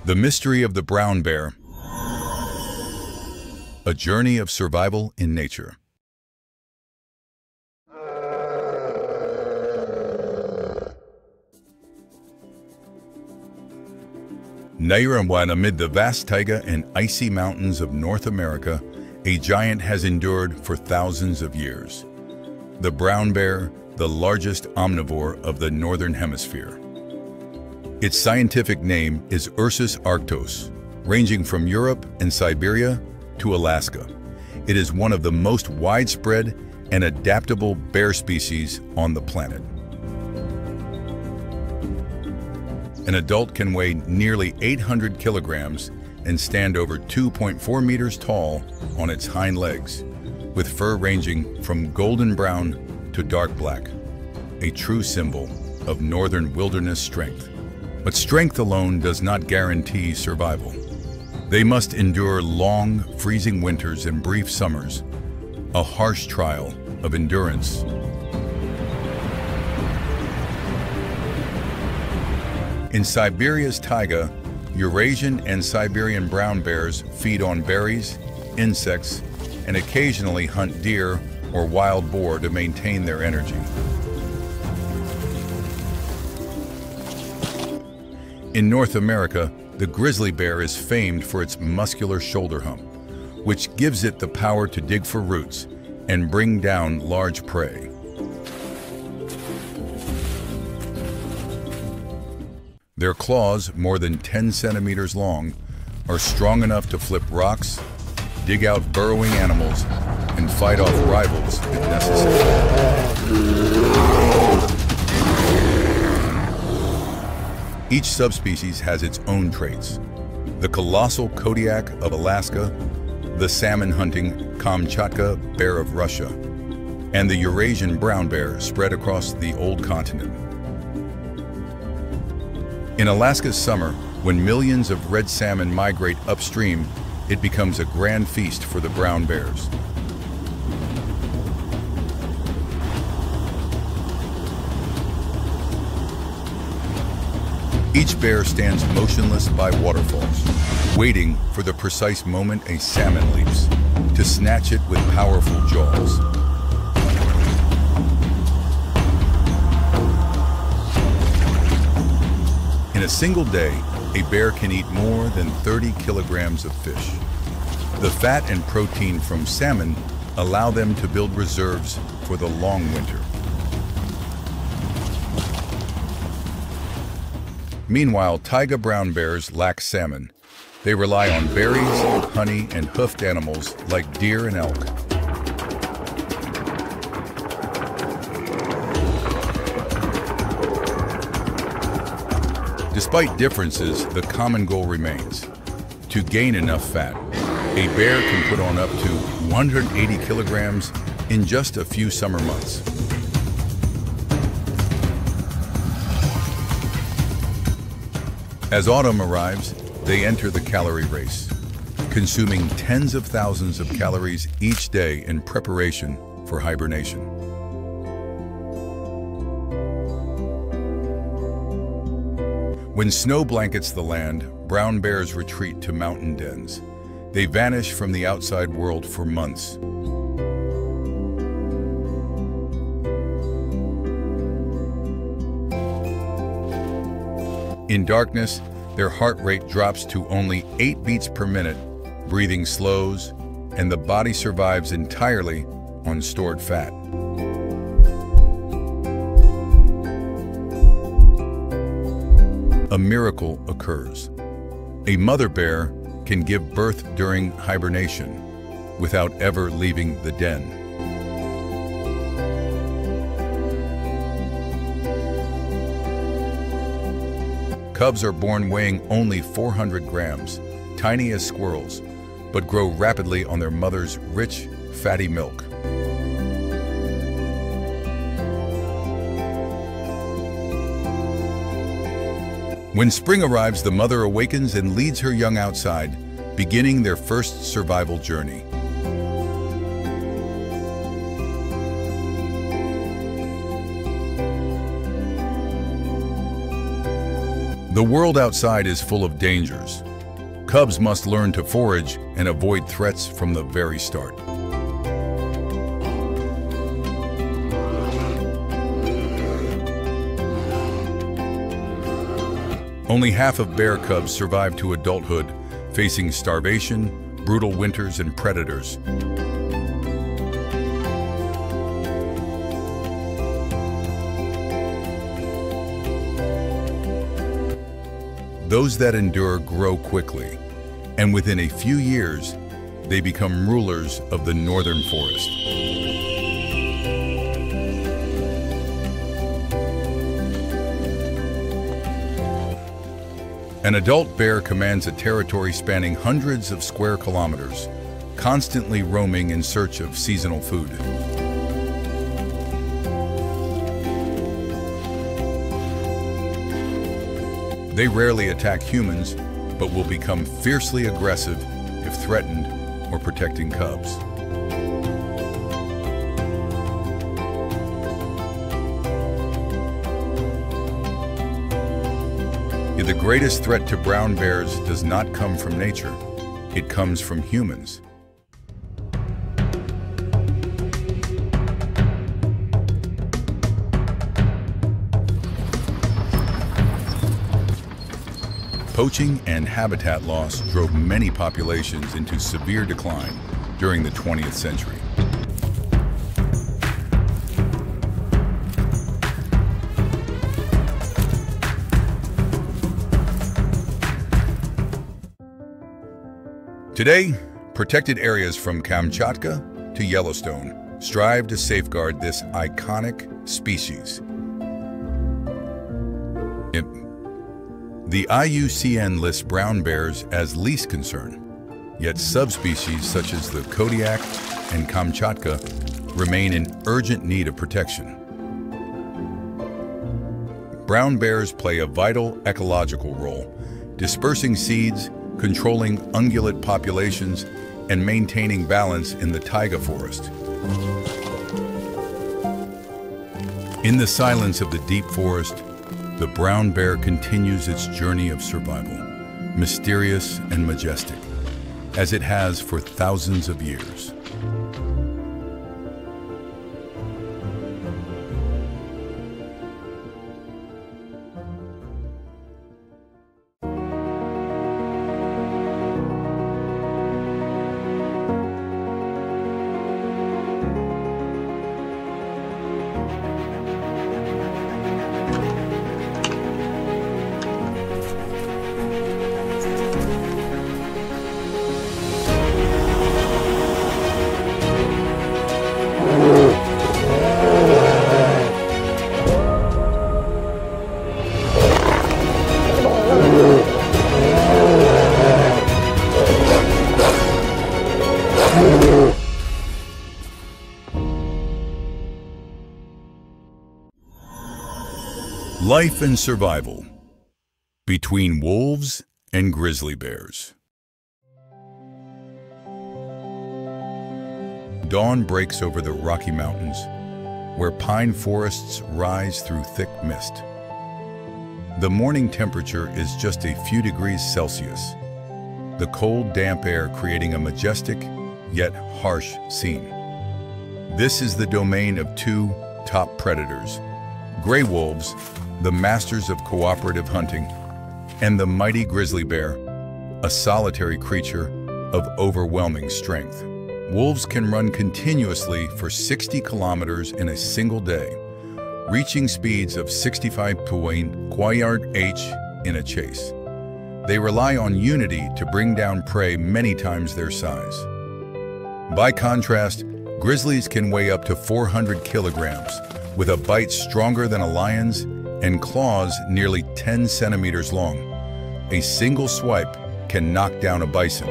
The Mystery of the Brown Bear. A journey of survival in nature. Amid the vast taiga and icy mountains of North America, a giant has endured for thousands of years. The brown bear, the largest omnivore of the Northern Hemisphere. Its scientific name is Ursus arctos, ranging from Europe and Siberia to Alaska. It is one of the most widespread and adaptable bear species on the planet. An adult can weigh nearly 800 kilograms and stand over 2.4 meters tall on its hind legs, with fur ranging from golden brown to dark black, a true symbol of northern wilderness strength. But strength alone does not guarantee survival. They must endure long, freezing winters and brief summers, a harsh trial of endurance. In Siberia's taiga, Eurasian and Siberian brown bears feed on berries, insects, and occasionally hunt deer or wild boar to maintain their energy. In North America, the grizzly bear is famed for its muscular shoulder hump, which gives it the power to dig for roots and bring down large prey. Their claws, more than 10 centimeters long, are strong enough to flip rocks, dig out burrowing animals, and fight off rivals if necessary. Each subspecies has its own traits. The colossal Kodiak of Alaska, the salmon-hunting Kamchatka bear of Russia, and the Eurasian brown bear spread across the old continent. In Alaska's summer, when millions of red salmon migrate upstream, it becomes a grand feast for the brown bears. Each bear stands motionless by waterfalls, waiting for the precise moment a salmon leaps, to snatch it with powerful jaws. In a single day, a bear can eat more than 30 kilograms of fish. The fat and protein from salmon allow them to build reserves for the long winter. Meanwhile, taiga brown bears lack salmon. They rely on berries, honey, and hoofed animals like deer and elk. Despite differences, the common goal remains: to gain enough fat. A bear can put on up to 180 kilograms in just a few summer months. As autumn arrives, they enter the calorie race, consuming tens of thousands of calories each day in preparation for hibernation. When snow blankets the land, brown bears retreat to mountain dens. They vanish from the outside world for months. In darkness, their heart rate drops to only 8 beats per minute, breathing slows, and the body survives entirely on stored fat. A miracle occurs. A mother bear can give birth during hibernation without ever leaving the den. Cubs are born weighing only 400 grams, tiny as squirrels, but grow rapidly on their mother's rich, fatty milk. When spring arrives, the mother awakens and leads her young outside, beginning their first survival journey. The world outside is full of dangers. Cubs must learn to forage and avoid threats from the very start. Only half of bear cubs survive to adulthood, facing starvation, brutal winters, and predators. Those that endure grow quickly, and within a few years, they become rulers of the northern forest. An adult bear commands a territory spanning hundreds of square kilometers, constantly roaming in search of seasonal food. They rarely attack humans, but will become fiercely aggressive if threatened or protecting cubs. Yet the greatest threat to brown bears does not come from nature. It comes from humans. Poaching and habitat loss drove many populations into severe decline during the 20th century. Today, protected areas from Kamchatka to Yellowstone strive to safeguard this iconic species. The IUCN lists brown bears as least concern, yet subspecies such as the Kodiak and Kamchatka remain in urgent need of protection. Brown bears play a vital ecological role, dispersing seeds, controlling ungulate populations, and maintaining balance in the taiga forest. In the silence of the deep forest, the brown bear continues its journey of survival, mysterious and majestic, as it has for thousands of years. Life and survival between wolves and grizzly bears. Dawn breaks over the Rocky Mountains, where pine forests rise through thick mist. The morning temperature is just a few degrees Celsius, the cold, damp air creating a majestic yet harsh scene. This is the domain of two top predators: gray wolves, the masters of cooperative hunting, and the mighty grizzly bear, a solitary creature of overwhelming strength. Wolves can run continuously for 60 kilometers in a single day, reaching speeds of 65 km/h in a chase. They rely on unity to bring down prey many times their size. By contrast, grizzlies can weigh up to 400 kilograms, with a bite stronger than a lion's and claws nearly 10 centimeters long. A single swipe can knock down a bison.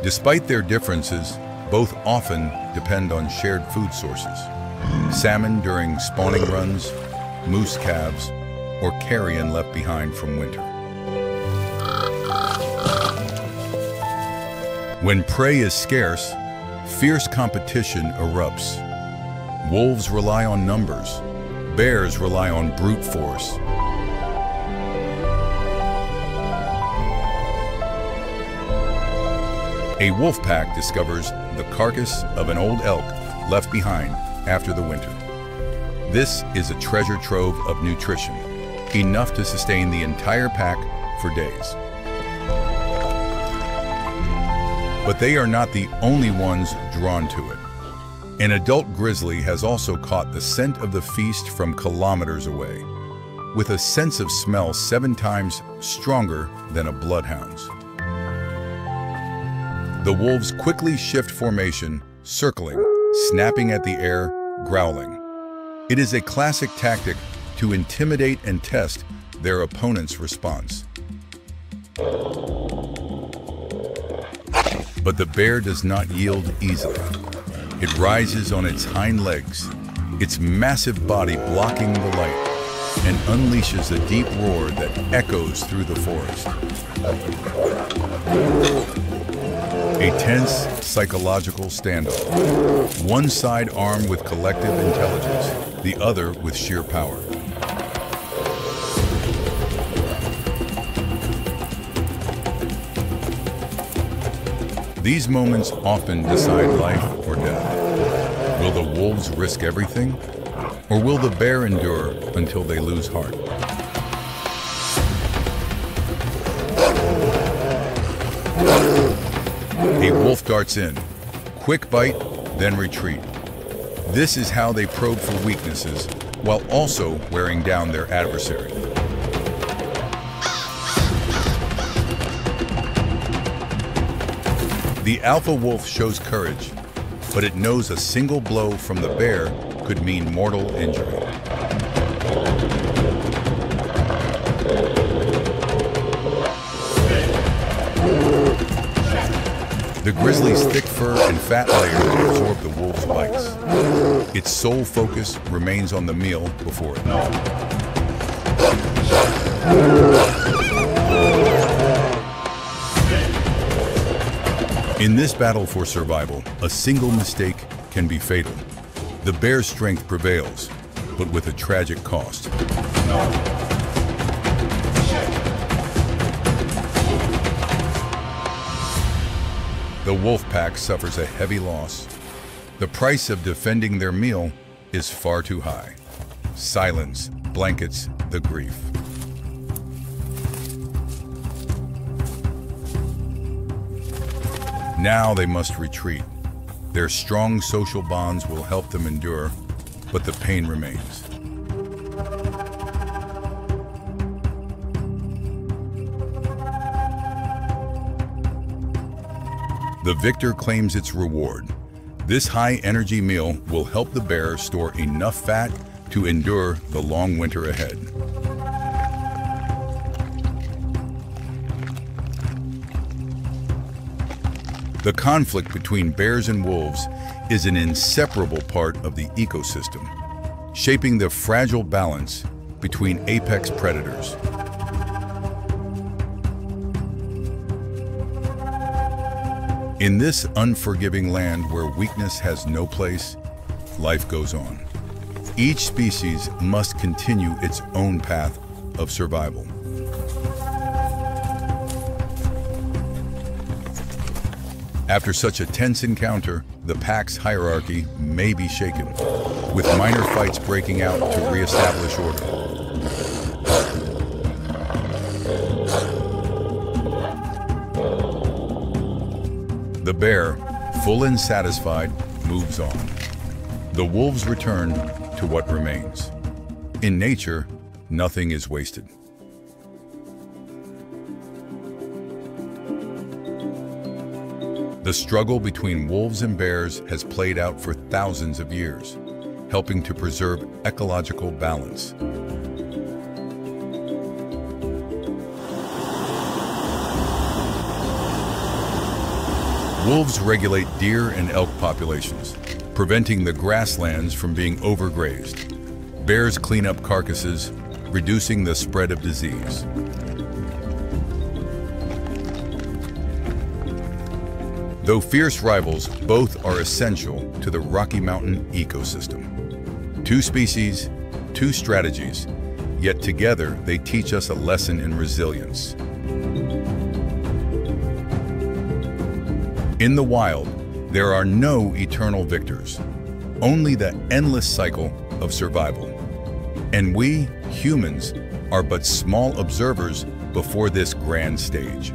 Despite their differences, both often depend on shared food sources. Salmon during spawning runs, moose calves, or carrion left behind from winter. When prey is scarce, fierce competition erupts. Wolves rely on numbers. Bears rely on brute force. A wolf pack discovers the carcass of an old elk left behind after the winter. This is a treasure trove of nutrition, enough to sustain the entire pack for days. But they are not the only ones drawn to it. An adult grizzly has also caught the scent of the feast from kilometers away, with a sense of smell 7 times stronger than a bloodhound's. The wolves quickly shift formation, circling, snapping at the air, growling. It is a classic tactic to intimidate and test their opponent's response. But the bear does not yield easily. It rises on its hind legs, its massive body blocking the light, and unleashes a deep roar that echoes through the forest. A tense, psychological standoff. One side armed with collective intelligence, the other with sheer power. These moments often decide life or death. Will the wolves risk everything? Or will the bear endure until they lose heart? A wolf darts in. Quick bite, then retreat. This is how they probe for weaknesses, while also wearing down their adversary. The alpha wolf shows courage, but it knows a single blow from the bear could mean mortal injury. The grizzly's thick fur and fat layers absorb the wolf's bites. Its sole focus remains on the meal before it. In this battle for survival, a single mistake can be fatal. The bear's strength prevails, but with a tragic cost. The wolf pack suffers a heavy loss. The price of defending their meal is far too high. Silence blankets the grief. Now they must retreat. Their strong social bonds will help them endure, but the pain remains. The victor claims its reward. This high-energy meal will help the bear store enough fat to endure the long winter ahead. The conflict between bears and wolves is an inseparable part of the ecosystem, shaping the fragile balance between apex predators. In this unforgiving land where weakness has no place, life goes on. Each species must continue its own path of survival. After such a tense encounter, the pack's hierarchy may be shaken, with minor fights breaking out to reestablish order. The bear, full and satisfied, moves on. The wolves return to what remains. In nature, nothing is wasted. The struggle between wolves and bears has played out for thousands of years. helping to preserve ecological balance. Wolves regulate deer and elk populations, preventing the grasslands from being overgrazed. Bears clean up carcasses, reducing the spread of disease. Though fierce rivals, both are essential to the Rocky Mountain ecosystem. Two species, two strategies, yet together they teach us a lesson in resilience. In the wild, there are no eternal victors, only the endless cycle of survival. And we, humans, are but small observers before this grand stage.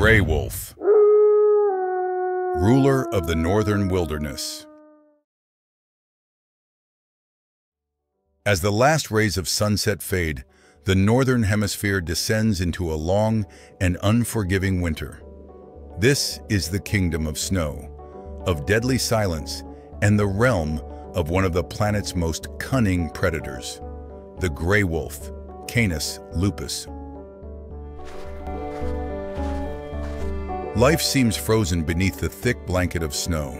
Gray wolf, ruler of the northern wilderness. As the last rays of sunset fade, the northern hemisphere descends into a long and unforgiving winter. This is the kingdom of snow, of deadly silence, and the realm of one of the planet's most cunning predators, the gray wolf, Canis lupus. Life seems frozen beneath the thick blanket of snow.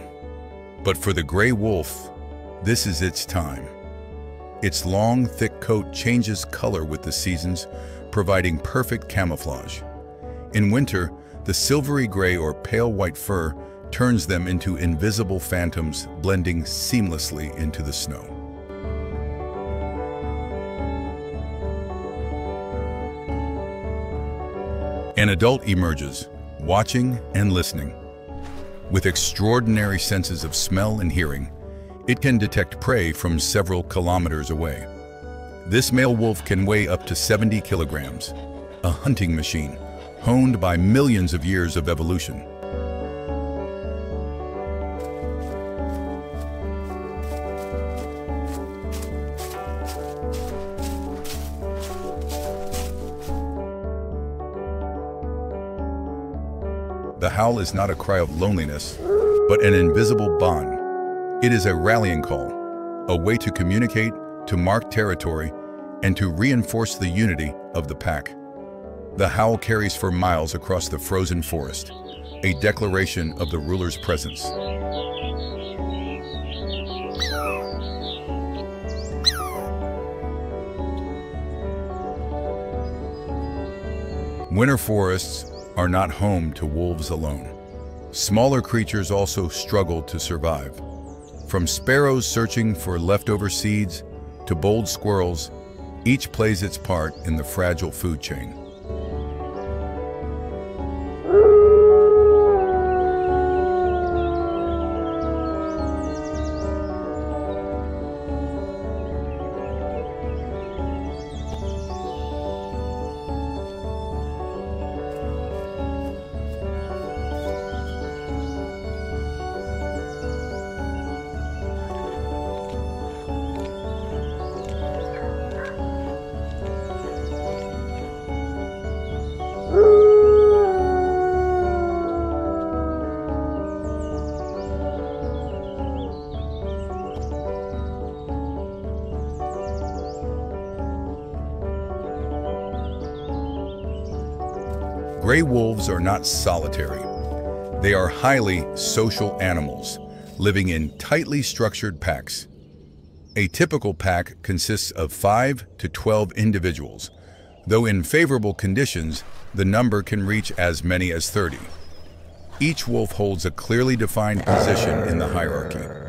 But for the gray wolf, this is its time. Its long, thick coat changes color with the seasons, providing perfect camouflage. In winter, the silvery gray or pale white fur turns them into invisible phantoms, blending seamlessly into the snow. An adult emerges, watching and listening. With extraordinary senses of smell and hearing, it can detect prey from several kilometers away. This male wolf can weigh up to 70 kilograms, a hunting machine honed by millions of years of evolution. The howl is not a cry of loneliness, but an invisible bond. It is a rallying call, a way to communicate, to mark territory, and to reinforce the unity of the pack. The howl carries for miles across the frozen forest, a declaration of the ruler's presence. Winter forests are not home to wolves alone. Smaller creatures also struggle to survive. From sparrows searching for leftover seeds to bold squirrels, each plays its part in the fragile food chain. Gray wolves are not solitary. They are highly social animals, living in tightly structured packs. A typical pack consists of 5 to 12 individuals, though in favorable conditions, the number can reach as many as 30. Each wolf holds a clearly defined position in the hierarchy.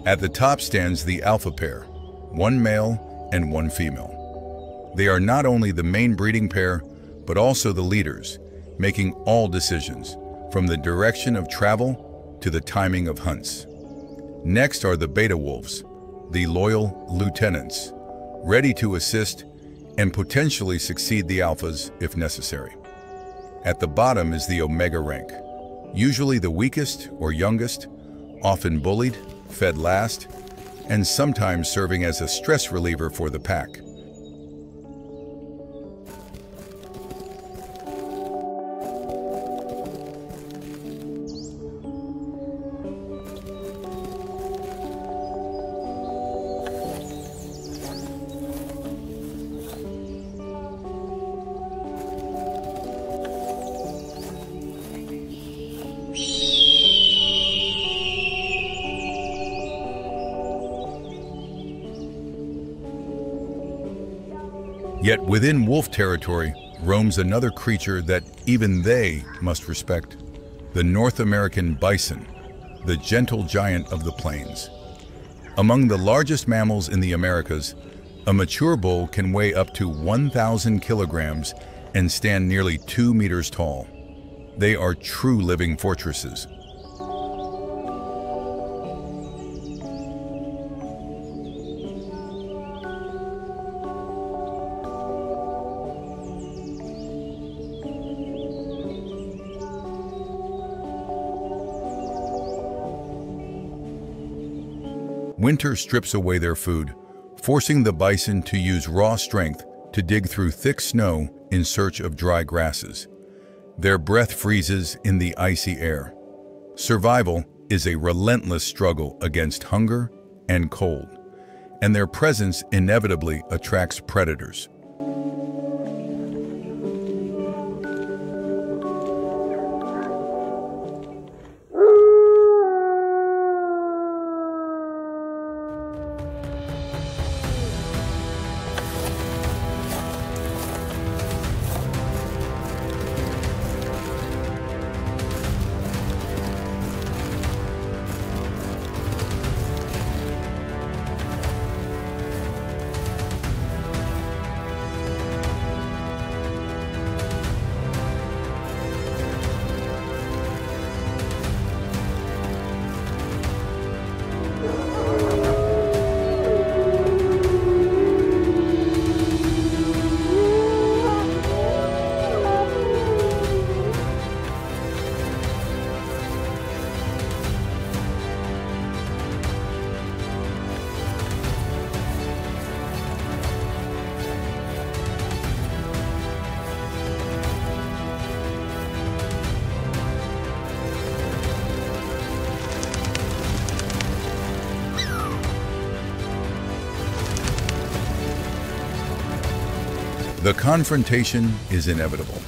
At the top stands the alpha pair, one male and one female. They are not only the main breeding pair, but also the leaders, making all decisions, from the direction of travel to the timing of hunts. Next are the beta wolves, the loyal lieutenants, ready to assist and potentially succeed the alphas if necessary. At the bottom is the omega rank, usually the weakest or youngest, often bullied, fed last, and sometimes serving as a stress reliever for the pack. Yet within wolf territory roams another creature that even they must respect, the North American bison, the gentle giant of the plains. Among the largest mammals in the Americas, a mature bull can weigh up to 1,000 kilograms and stand nearly 2 meters tall. They are true living fortresses. Winter strips away their food, forcing the bison to use raw strength to dig through thick snow in search of dry grasses. Their breath freezes in the icy air. Survival is a relentless struggle against hunger and cold, and their presence inevitably attracts predators. The confrontation is inevitable.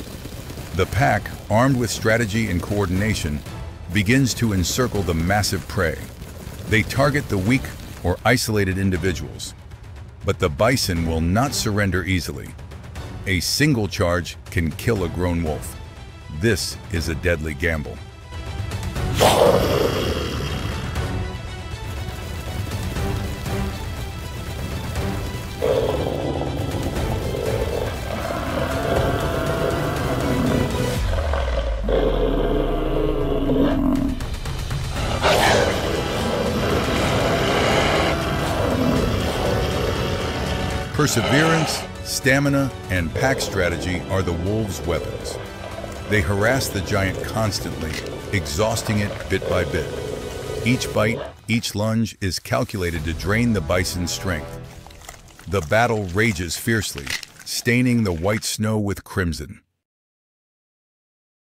The pack, armed with strategy and coordination, begins to encircle the massive prey. They target the weak or isolated individuals. But the bison will not surrender easily. A single charge can kill a grown wolf. This is a deadly gamble. Perseverance, stamina, and pack strategy are the wolves' weapons. They harass the giant constantly, exhausting it bit by bit. Each bite, each lunge is calculated to drain the bison's strength. The battle rages fiercely, staining the white snow with crimson.